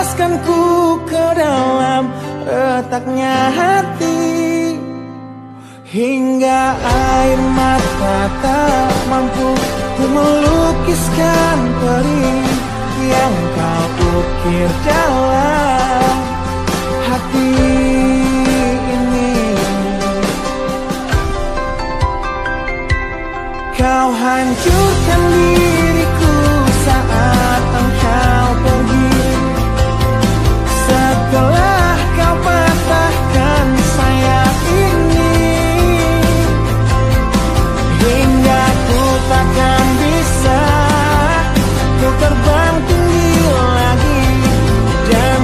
menjebloskanku ke dalam retaknya hati, hingga air mata tak mampu melukiskan perih yang kau ukir dalam hati ini. Kau hancurkan diriku saat engkau pergi, setelah kau patahkan sayap ini, hingga ku takkan bisa ku terbang tinggi lagi dan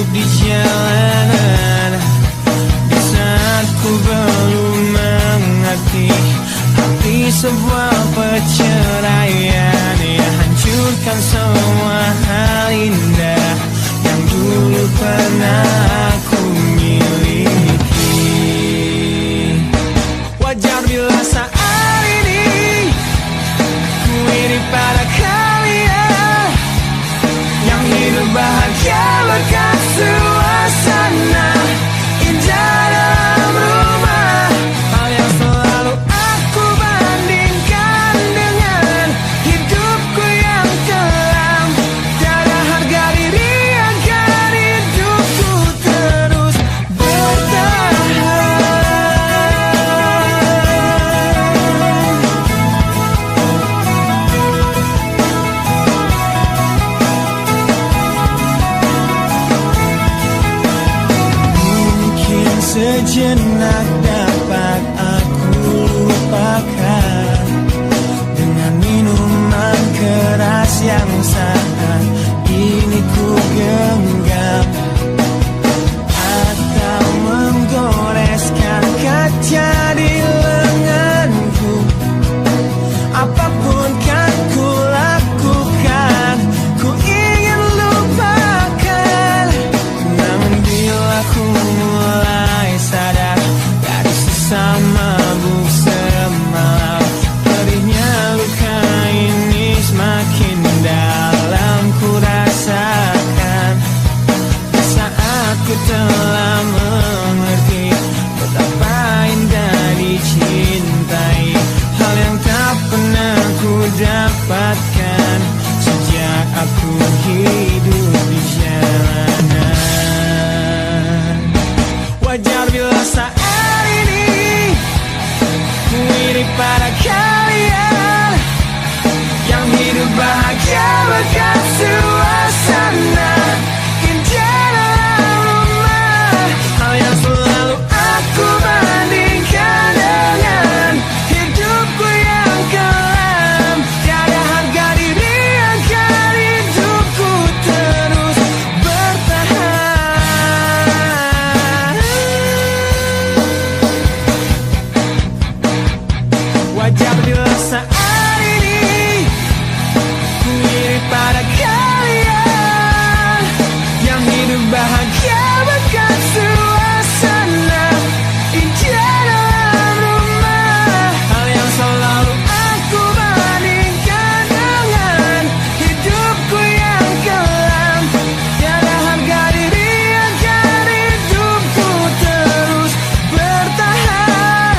hidup di jalanan. Di saat ku belum mengerti arti sebuah perceraian yang hancurkan semua hal indah yang dulu pernah aku miliki. Wajar bila saat ini ku iri pada kalian yang hidup bahagia berkat suasana indah dalam rumah. Hal yang selalu aku bandingkan dengan hidupku yang kelam. Tiada harga diri agar hidupku terus bertahan. Mungkin sejenak dapat aku lupakan dengan minuman keras yang saat ini ku genggam, atau menggoreskan kaca di lenganku. Apapun kan ku lakukan, ku ingin lupakan. Namun bila ku mulai sadar dari sesama mabuk semalam, pedihnya luka ini semakin dalam ku rasakan. Saat ku telah mengerti betapa indah dicintai, hal yang tak pernah ku dapatkan sejak aku hidup di jalanan. Wajar bila saat ini ku iri pada kalian yang hidup bahagia berkat suasana indah dalam rumah. Hal yang selalu aku bandingkan dengan hidupku yang kelam. Tiada harga diri agar hidupku terus bertahan. Wajar bila saat ini ku iri pada kalian yang hidup bahagia berkat suasana indah dalam rumah. Hal yang selalu aku bandingkan dengan hidupku yang kelam. Tiada harga diri agar hidupku terus bertahan.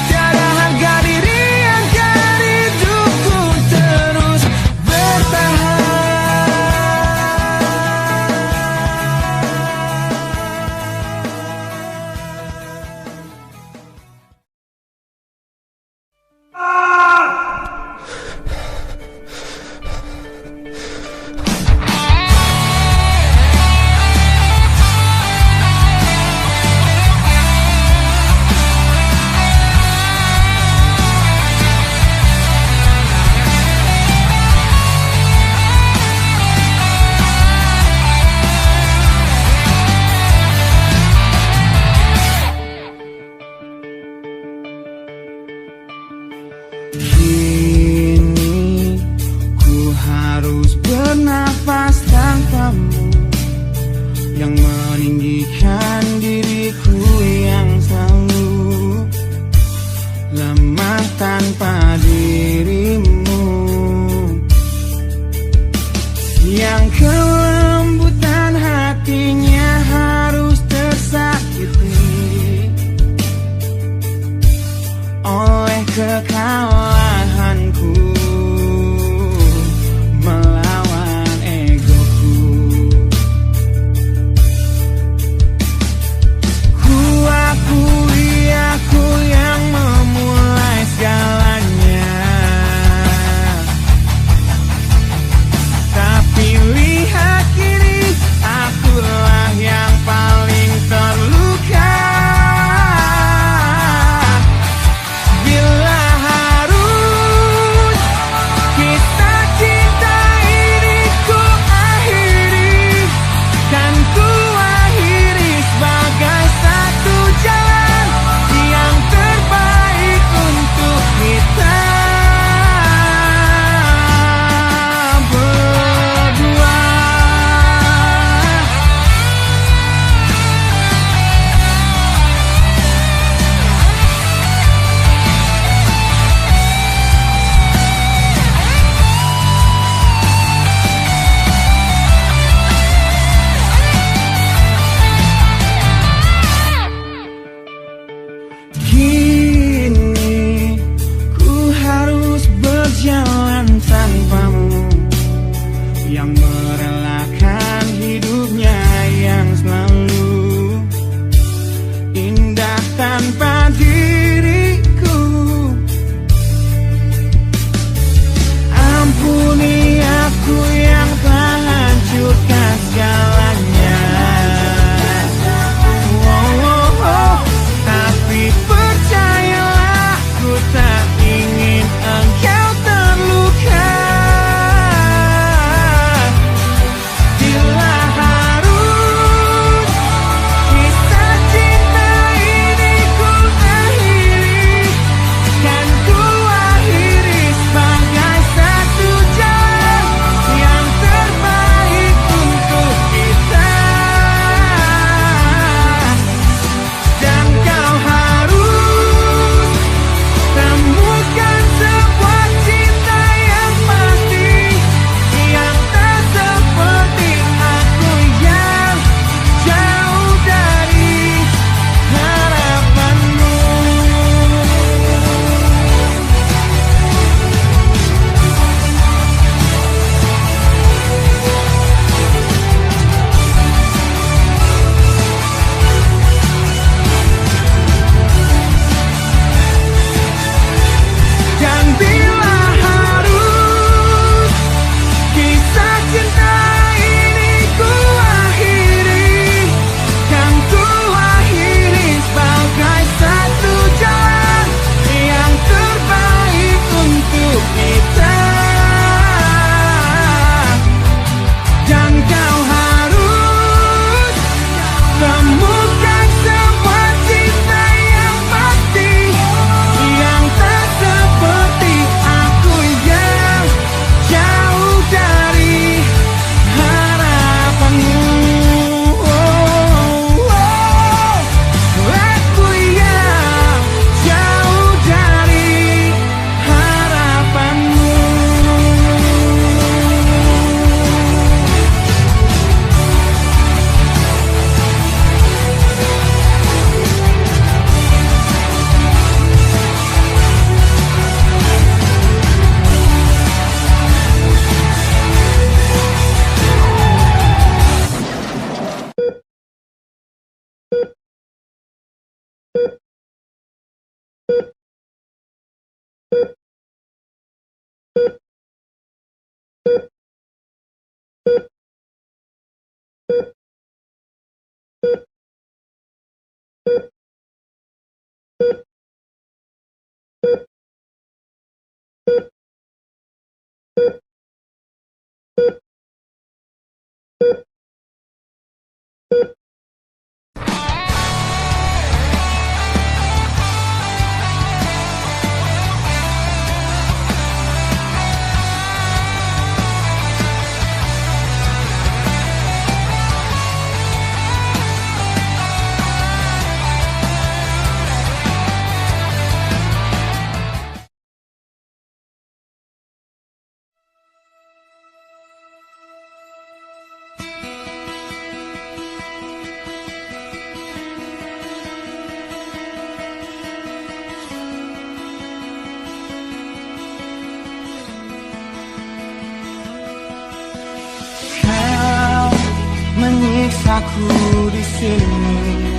Tiada harga diri agar hidupku terus bertahan. Kini ku harus bernafas tanpamu yang meninggikan diriku yang selalu lemah tanpa dirimu, yang kelembutan hatinya harus tersakiti oleh kekalahanku melawan egoku. Kau menyiksaku di sini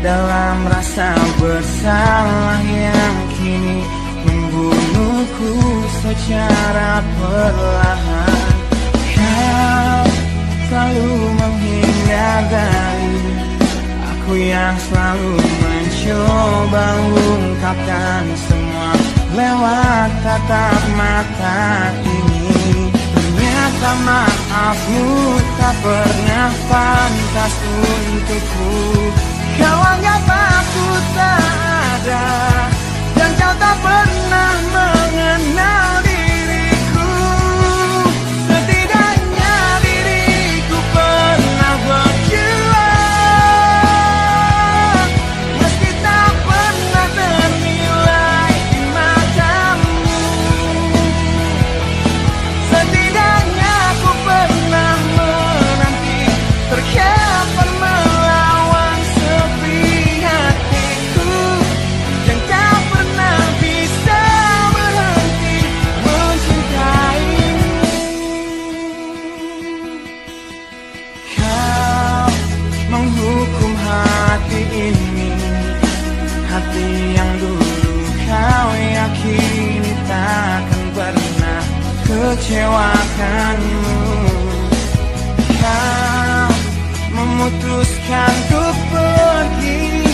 dalam rasa bersalah yang kini membunuhku secara perlahan. Kau selalu menghindar dari aku yang selalu mencoba ungkapkan semua lewat tatap mata ini. Ternyata maafmu tak pernah pantas untukku. Kau anggap aku tak ada, dan kau tak pernah mengenal diriku. Setidaknya diriku pernah berjuang, meski tak pernah ternilai di matamu. Setidaknya aku pernah menanti, terkapan melawan sepi hatiku, dan kau pernah bisa berhenti mencintaimu. Kau menghukum hati ini, hati yang dulu kau yakini takkan pernah kecewakanmu. Kau memutuskan untuk pergi,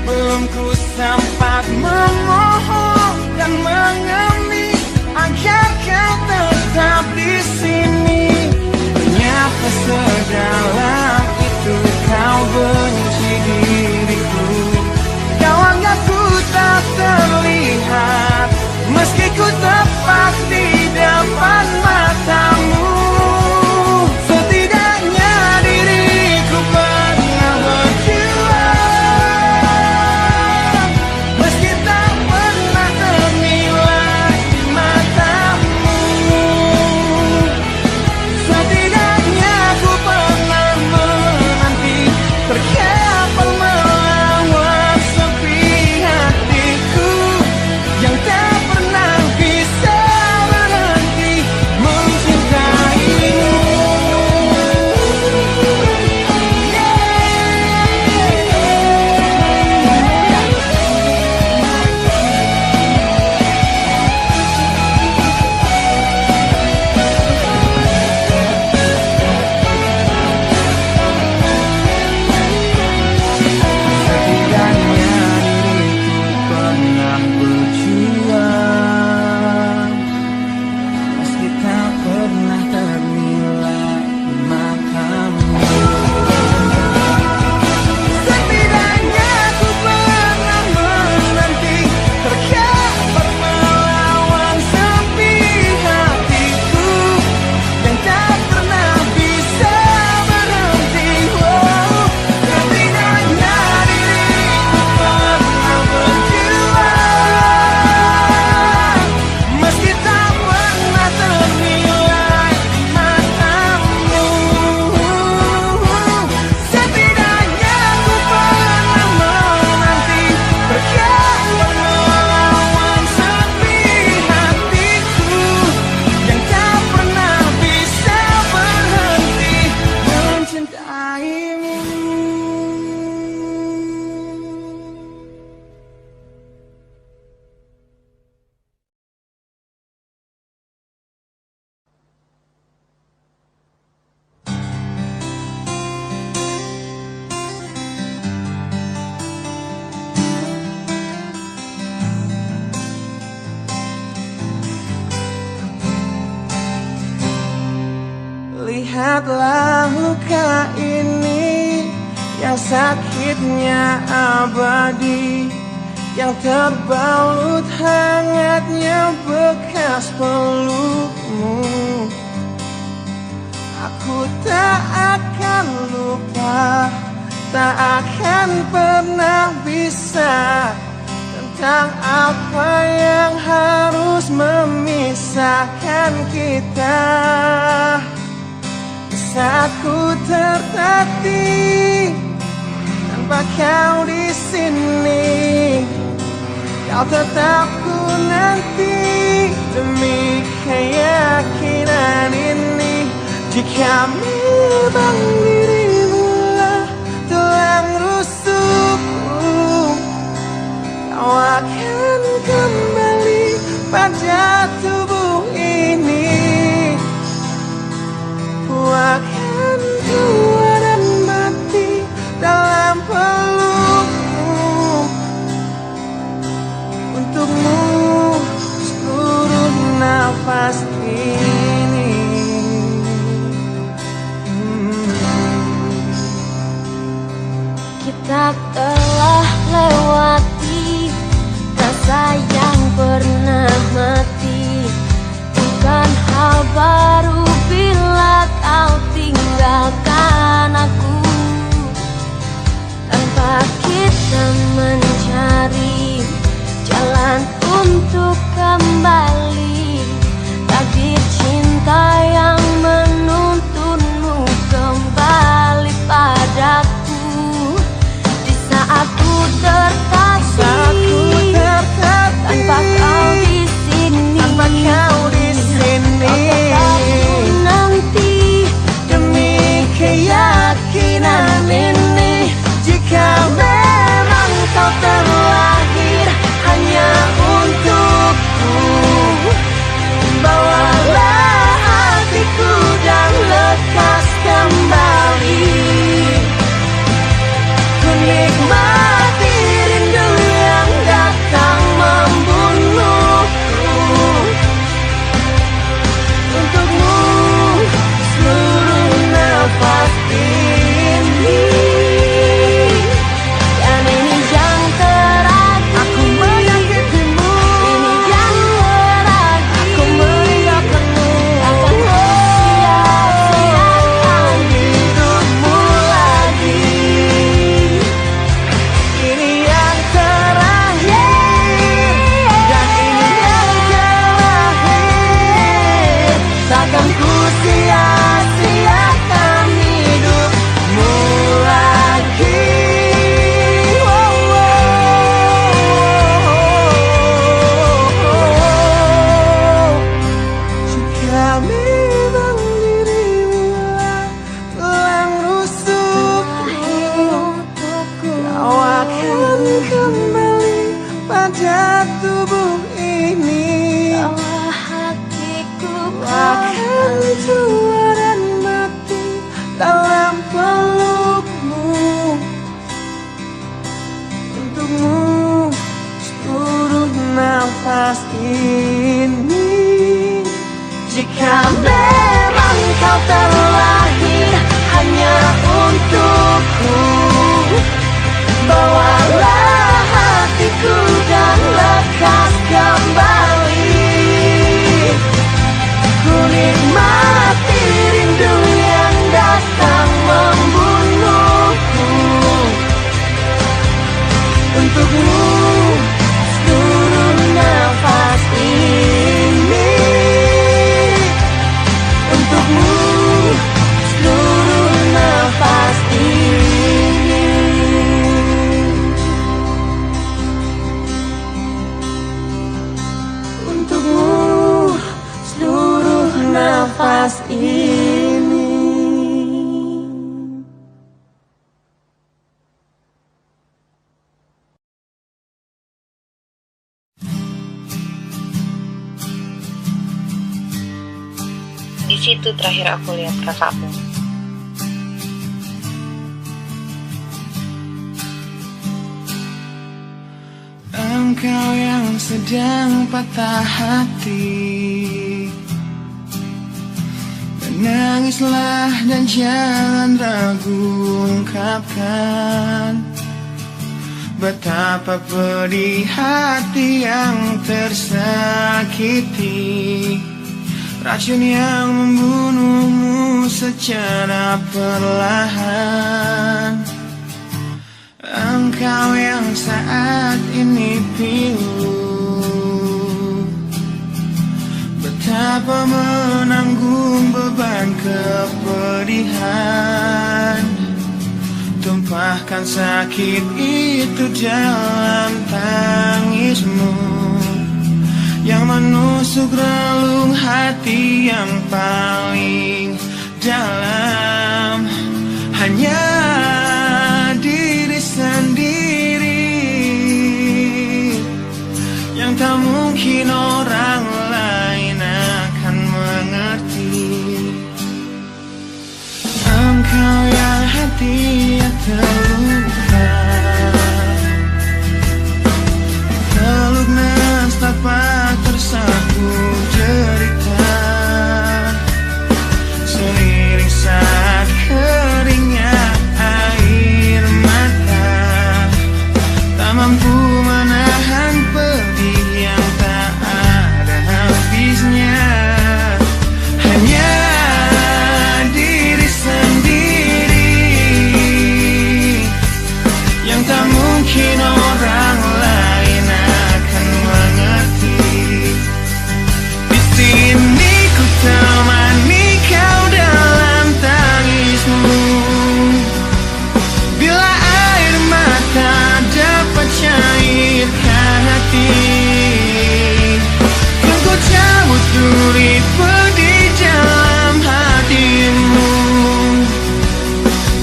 belum ku sempat memohon dan mengemis agar kau tetap di sini. Ternyata sedalam itu kau benci diriku. Kau anggap ku tak terlihat, meski ku tepat di depan matamu. Setidaknya diriku pernah Lihatlah luka ini yang sakitnya abadi, yang terbalut hangatnya bekas pelukmu. Aku tak akan lupa, tak akan pernah bisa, tentang apa yang harus memisahkan kita. Saat ku tertatih tanpa kau di sini, kau tetap ku nanti demi keyakinan ini. Jika memang dirimu lah tulang rusukku, kau akan kembali pada tubuh ini. Ku akan tua dan mati dalam pelukmu. Untukmu seluruh nafas ini. Kita telah lewati rasa yang pernah mati. Bukan hal baru bila kau tinggalkan aku, tanpa kita mencari jalan untuk kembali. Takdir cinta yang menuntunmu kembali padaku. Di saat ku tertatih tanpa kau di sini, tanpa kau di sini, nanti demi keyakinan ini. Jika memang kau terlahir hanya untukku, bawalah hatiku dan lekas kembali. Ku nikmati rindu yang datang membunuhku. Untukmu seluruh nafas ini, dan ini yang terakhir. aku menyakitimu. Ini yang terakhir. Aku meninggalkanmu. Akan sia-siakan hidupmu lagi. Ini yang terakhir, dan ini yang terakhir. Takkan ku sia-siakan hidupmu lagi. Jika memang dirimulah tulang rusukku, kau akan kembali pada tubuh ini. Bawa hatiku Akan tua dan mati dalam pelukmu. Untukmu seluruh nafas ini. Jika memang kau terlahir hanya untukku, bawalah hatiku dan lekas kembali. Ku nikmati rindu yang datang membunuhku. Untukmu seluruh nafas ini. Untukmu seluruh nafas ini. Untukmu seluruh nafas ini. Di situ terakhir aku lihat kakakmu. Engkau yang sedang patah hati, Nangislah dan jangan ragu ungkapkan betapa pedih hati yang tersakiti, racun yang membunuhmu secara perlahan. Engkau yang saat ini pilu, betapa menanggung beban kepedihan. Tumpahkan sakit itu dalam tangismu yang menusuk relung hati yang paling dalam. Hanya diri sendiri yang tak mungkin orang lain akan mengerti. Engkau yang hatinya terluka, terlunas tanpa tersapu derita, seiring saat keringnya air mata, tak mampu menahan pedih yang tak ada habisnya. Hanya diri sendiri yang tak mungkin orang lain akan mengerti. Di sini ku temani kau dalam tangismu, bila air mata dapat cairkan hati, kan ku cabut duri pedih dalam hatimu,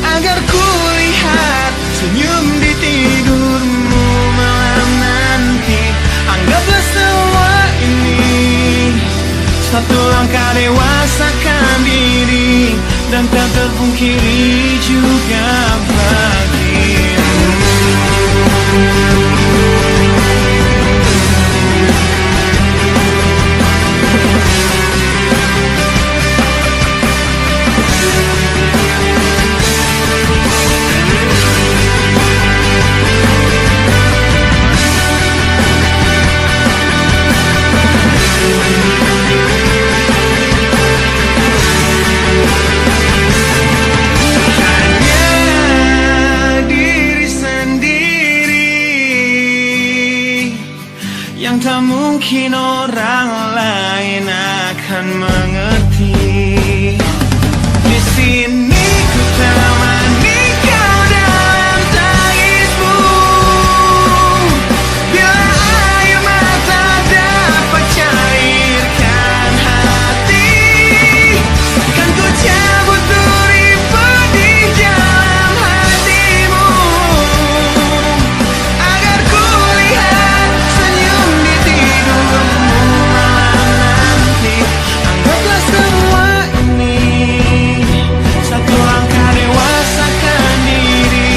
agar ku lihat senyum di tidurmu malam nanti. Anggaplah semua ini satu langkah dewasakan diri, dan tak terpungkiri juga bagimu. Yang tak mungkin orang lain akan mengerti. Di sini ku temani kau dalam tangismu, bila air mata dapat cairkan hati, kan ku cabut duri pedih dalam hatimu, agar ku lihat senyum di tidurmu malam nanti. Anggaplah semua ini satu langkah dewasakan diri,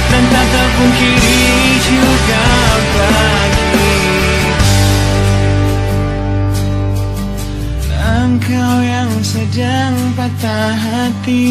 dan tak terpungkiri juga bagi engkau yang sedang patah hati.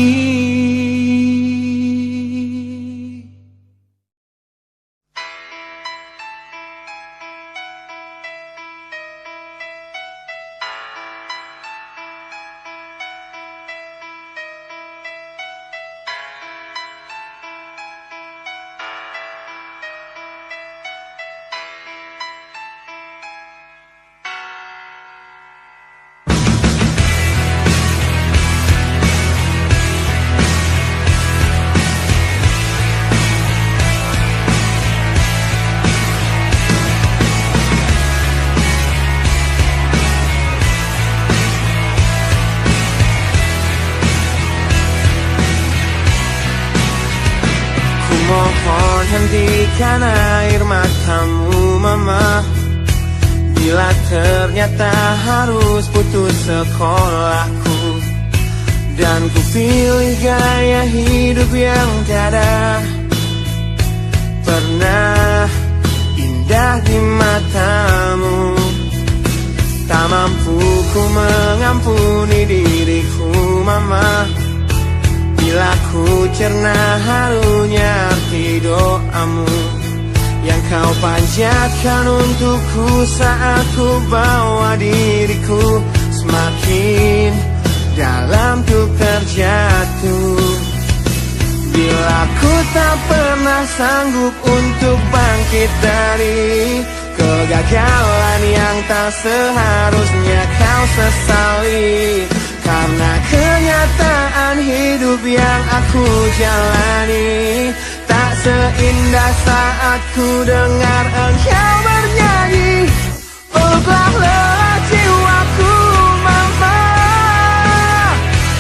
Mohon hentikan air matamu mama, bila ternyata harus putus sekolahku, dan ku pilih gaya hidup yang tiada pernah indah di matamu. Tak mampu ku mengampuni diriku mama, ku cerna harunya arti doamu yang kau panjatkan untukku saat ku bawa diriku semakin dalam untuk terjatuh. Bila ku tak pernah sanggup untuk bangkit dari kegagalan yang tak seharusnya kau sesali, karena kenyataan hidup yang aku jalani tak seindah saat ku dengar engkau bernyanyi. Peluklah lelah jiwaku mama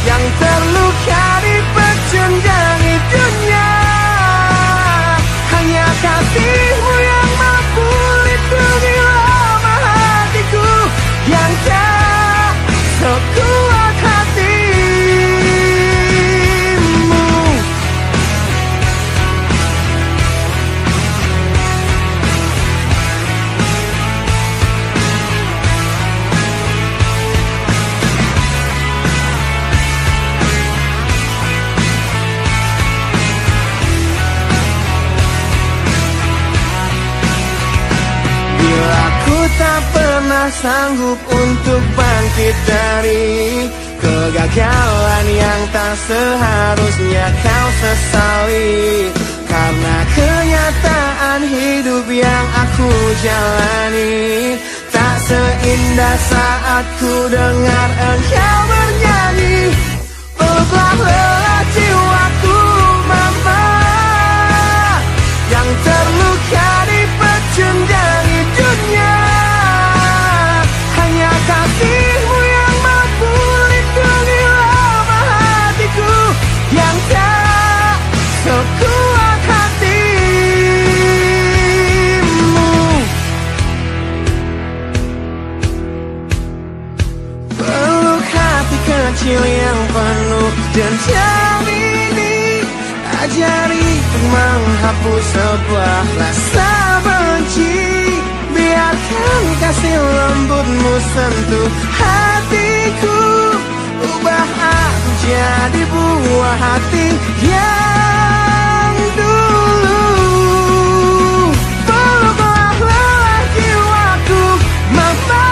yang terluka di pecundangi dunia. Hanya kasihmu yang mampu lindungi lemah hatiku yang tak sekuat hatimu. Bila ku tak pernah sanggup untuk bangkit dari kegagalan yang tak seharusnya kau sesali, karena kenyataan hidup yang aku jalani tak seindah saat ku dengar engkau bernyanyi. Peluklah lelah jiwaku mama yang terluka di pecundangi dunia. Hanya kasihmu yang mampu lindungi lemah hatiku yang tak sekuat hatimu. Peluk hati kecil yang penuh dendam ini, ajari untuk menghapus sebuah rasa benci. Biarkan kasih lembutmu sentuh hatiku, ubah aku jadi buah hati yang dulu. Peluklah lelah jiwaku mama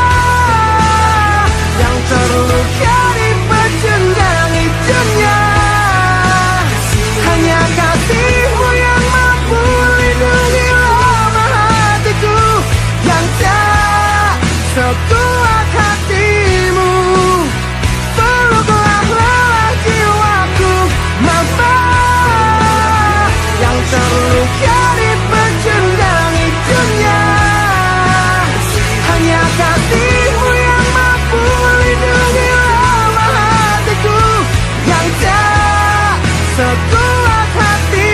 yang terluka di pecundangi dunia. Hanya kasihmu yang mampu lindungi lemah hatiku yang tak sekuat hatimu. Peluklah lelah jiwaku mama yang terluka di pecundangi dunia. Hanya kasihmu yang mampu lindungi lemah hatiku yang tak sekuat hatimu.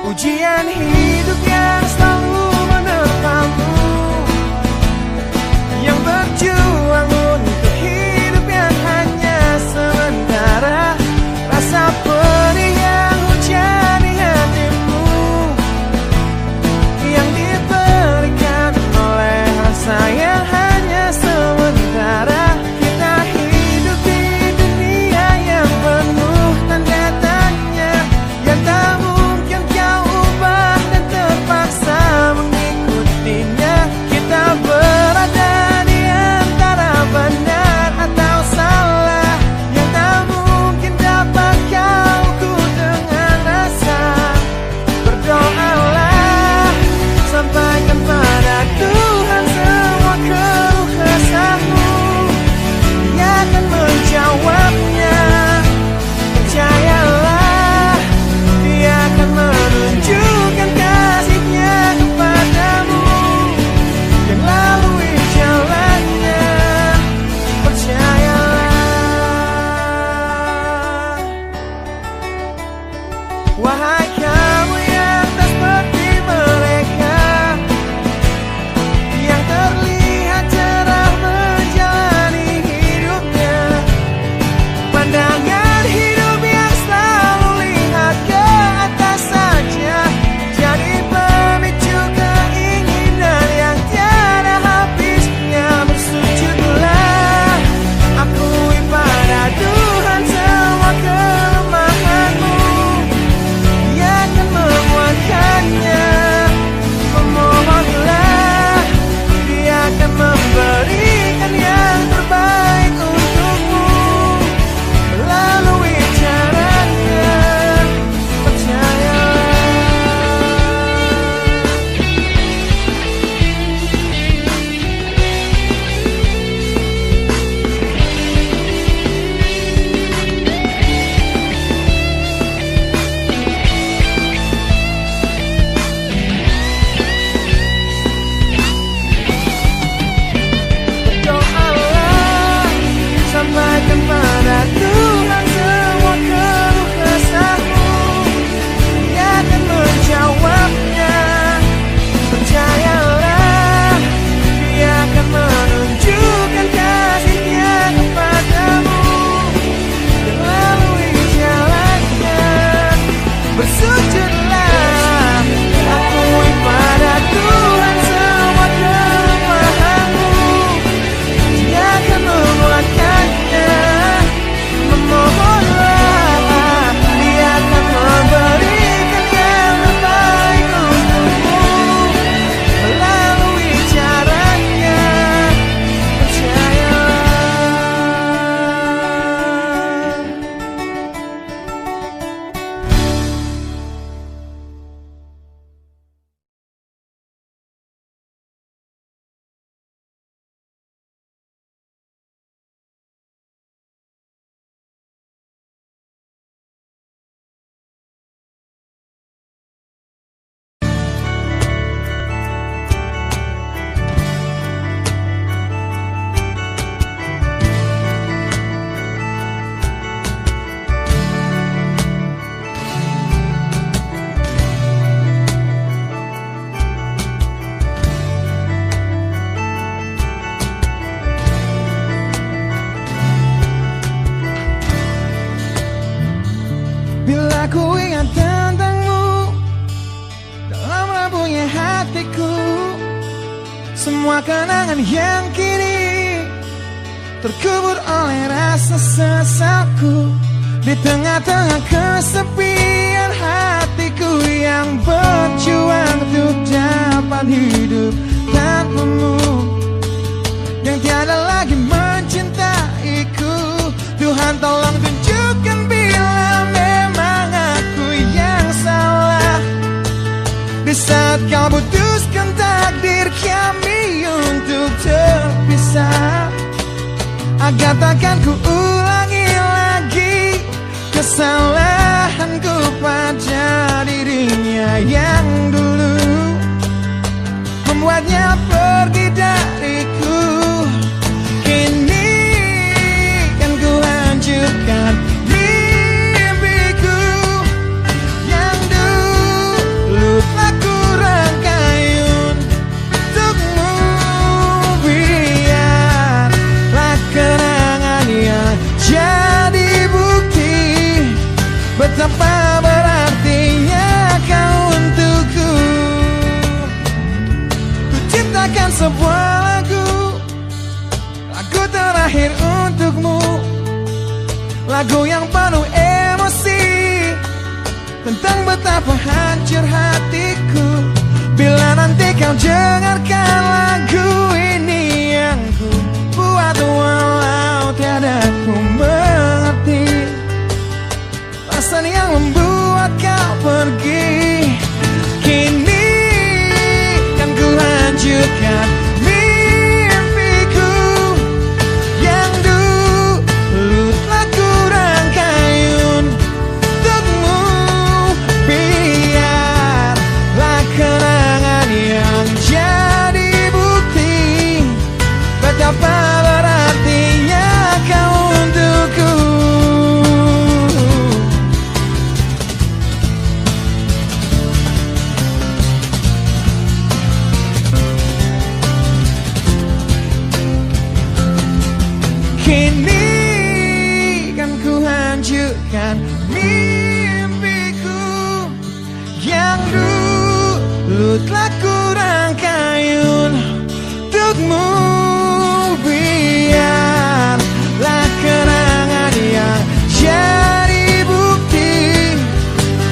Ujian hidup yang selalu menerpamu, yang berjuang untuk hidup yang hanya sementara, rasa pedih yang hujani hatimu, yang diberikan oleh rasa yang hanya sementara. Kita hidup di dunia yang penuh tanda tanya, yang tak mungkin kau ubah dan terpaksa. Wahai kamu yang tak seperti mereka, yang terlihat cerah menjalani hidupnya. Pandangan hidup yang selalu lihat ke atas saja, jadi pemicu keinginan yang tiada habisnya. Bersujudlah, akui pada Tuhan semua kelemahanmu. Dia akan menguatkannya. Memohonlah, Dia akan memberikan yang terbaik untukmu melalui caranya. Percayalah. Doalah, sampaikan pada Tuhan semua keluh kesahmu. Dia akan menjawabnya. Percayalah, Dia akan menunjukkan kasih-Nya kepadamu melalui jalannya. Bersujudlah, akui pada Tuhan semua kelemahanmu. Dia akan menguatkannya. Memohonlah, Dia akan memberikan yang terbaik untukmu melalui caranya. Percayalah. Bila ku ingat tentangmu dalam rapuhnya hatiku, semua kenangan yang kini terkubur oleh rasa sesalku. Di tengah-tengah kesepian hatiku yang berjuang untuk dapat hidup tanpamu, yang tiada lagi mencintaiku. Tuhan tolong tunjukkan bila memang aku yang salah. Di saat kau putuskan takdir kami untuk terpisah, agar takkan ku ulangi lagi kesalahanku pada dirinya yang dulu membuatnya pergi dariku. Kini kan ku hancurkan mimpiku yang dulu telah ku rangkai untukmu. Biarlah kenangan yang jadi bukti betapa berartinya kau untukku. Ku ciptakan sebuah lagu terakhir untukmu, lagu yang penuh emosi tentang betapa hancur hatiku. Bila nanti kau dengarkan lagu ini yang ku buat, walau tiada ku mengerti alasan yang membuat kau pergi. Kini kan ku hancurkan mimpiku yang dulu telah ku rangkai untukmu. Biarlah kenangan yang jadi bukti telah kurangkayun untukmu. Biarlah kenangan yang jadi bukti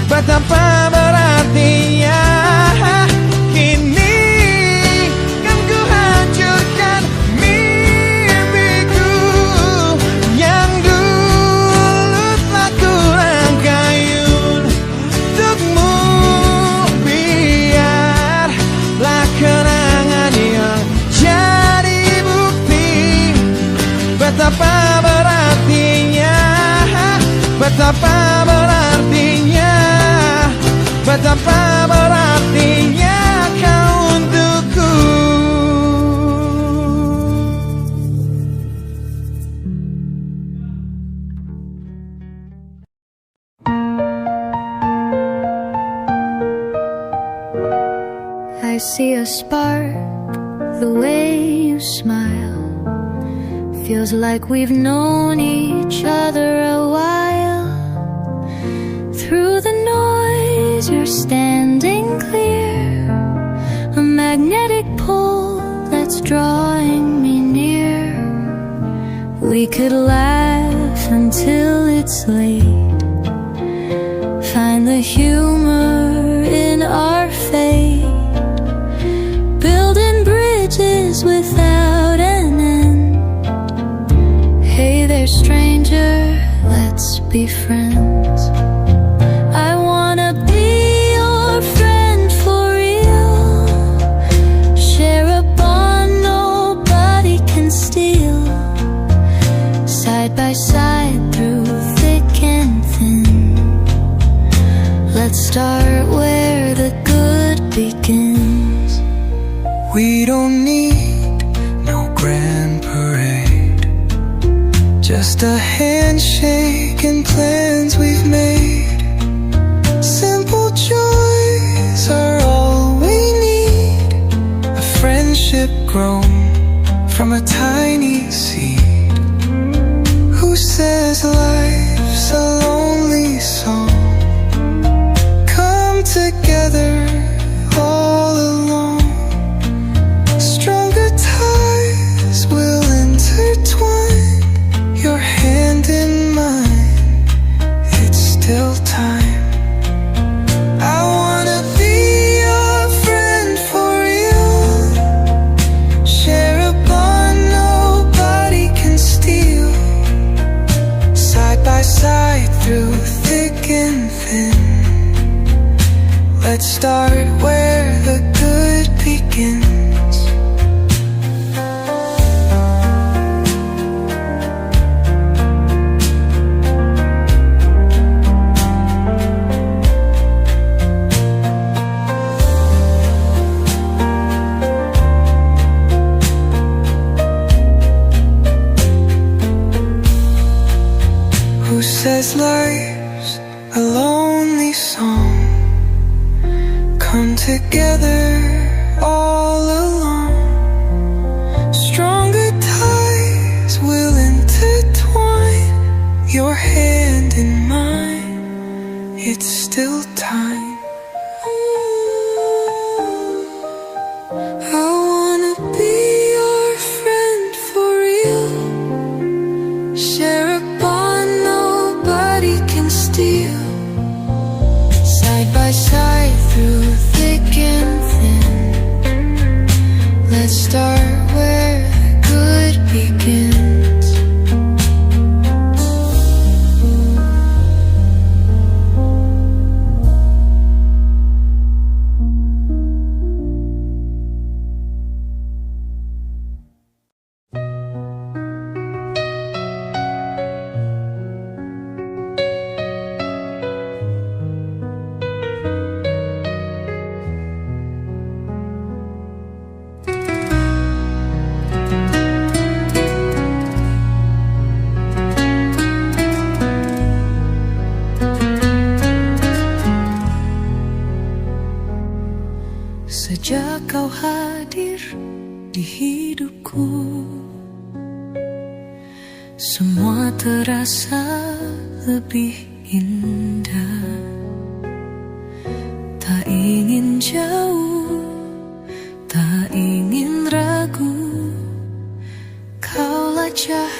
betapa berartinya. Kini kan ku hancurkan mimpiku yang dulu telah kurangkayun untukmu. Biarlah kenangan yang jadi bukti betapa berartinya, betapa berartinya, betapa berartinya kau untukku. I see a spark, the way you smile. Feels like we've known each other a while. Through the noise, you're standing clear. A magnetic pull that's drawing me near. We could laugh until it's late. Find the humor in our fate. Building bridges without an end. Hey there, stranger, let's be friends. I wanna be your friend for real. Share a bond nobody can steal. Side by side through thick and thin. Let's start where the good begins. We don't need no grand parade, just a handshake and plans we've made. Simple joys are all we need. A friendship grown from a tiny seed. Who says life's a lonely song? Come together all along. Stronger ties will intertwine. Your hand in mine, it's still time. I wanna be your friend for real. Share a bond nobody can steal. Side by side through thick and thin. Let's start where the good begins. Who says life's a lonely song? Come together all along. Stronger ties will intertwine. Your hand in mine, it's still time. I wanna be your friend for real. Share a bond nobody can steal. Side by side through thick and thin. Let's start where the good begins. Sejak kau hadir di hidupku, semua terasa lebih indah. Tak ingin jauh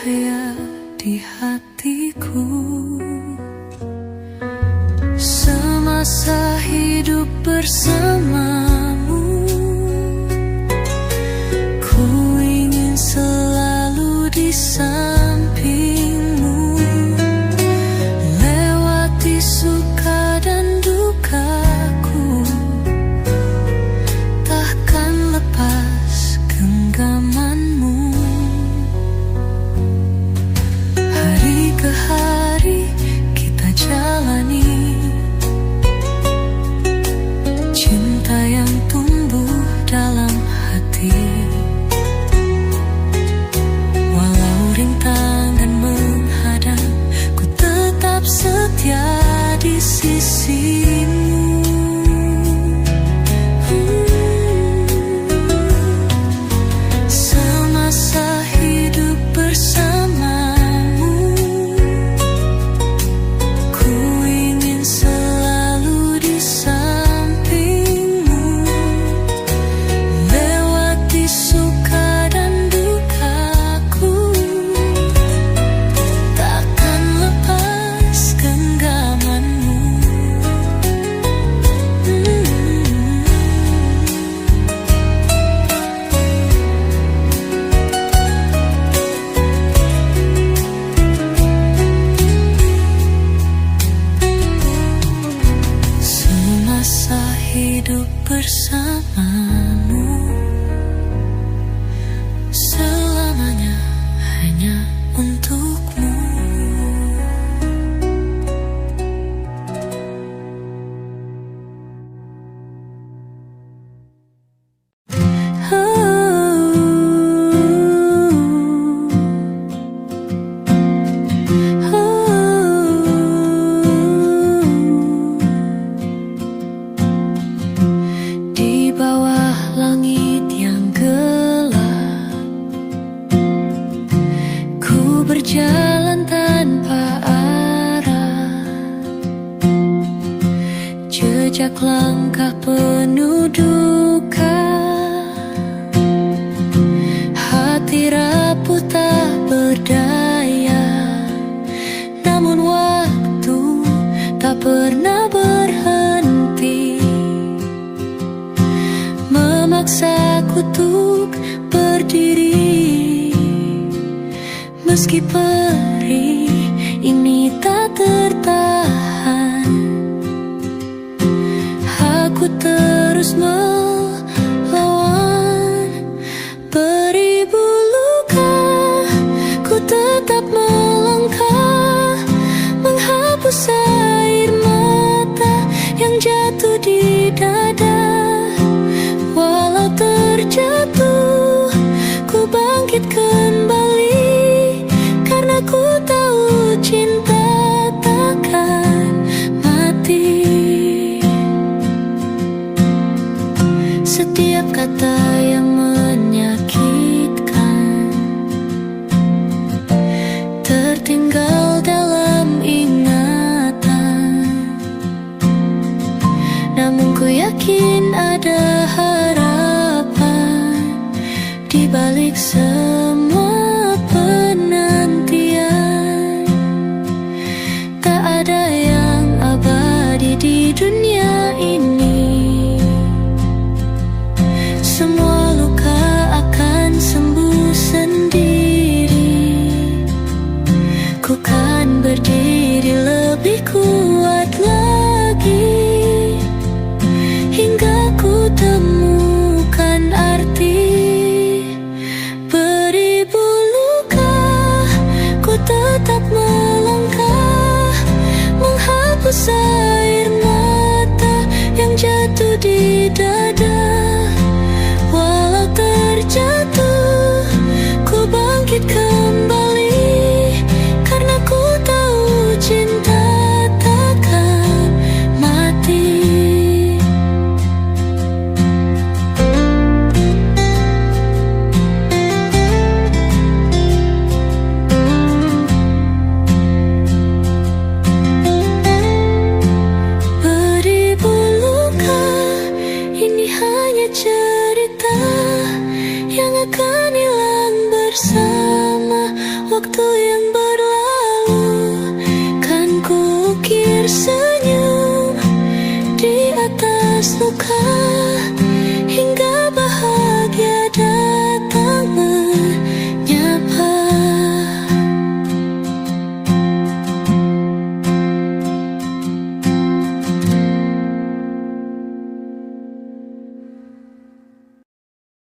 cahaya di hatiku. Semasa hidup bersamamu, ku ingin selalu di sampingmu, lewati suka dan dukaku, takkan lepas genggamanmu. Hari ke hari kita jalani cinta yang tumbuh dalam hati. Walau rintang dan menghadang, ku tetap setia di sisimu. Semasa hidup bersamamu, ku ingin selalu di sampingmu, lewati suka dan dukaku, takkan lepas genggamanmu. Semasa hidup bersamamu, selamanya hanya untukmu. Di bawah langit yang gelap, ku berjalan tanpa arah, jejak langkah penuh duka, hati rapuh tak berdaya, namun waktu tak pernah berhenti, memaksaku untuk berdiri. Meski perih ini tak tertahan, aku terus melawan. Beribu luka, ku tetap melangkah, menghapus air mata yang jatuh di dada. Walau terjatuh, ku bangkit kembali, karena ku tahu cinta takkan mati. Setiap kata yang menyakitkan tertinggal dalam ingatan, namun ku yakin ada harapan di balik semua penantian. Tak ada yang abadi di dunia ini, semua luka akan sembuh sendiri. Ku kan berdiri lebih kuat lagi, hingga ku temukan arti. Beribu luka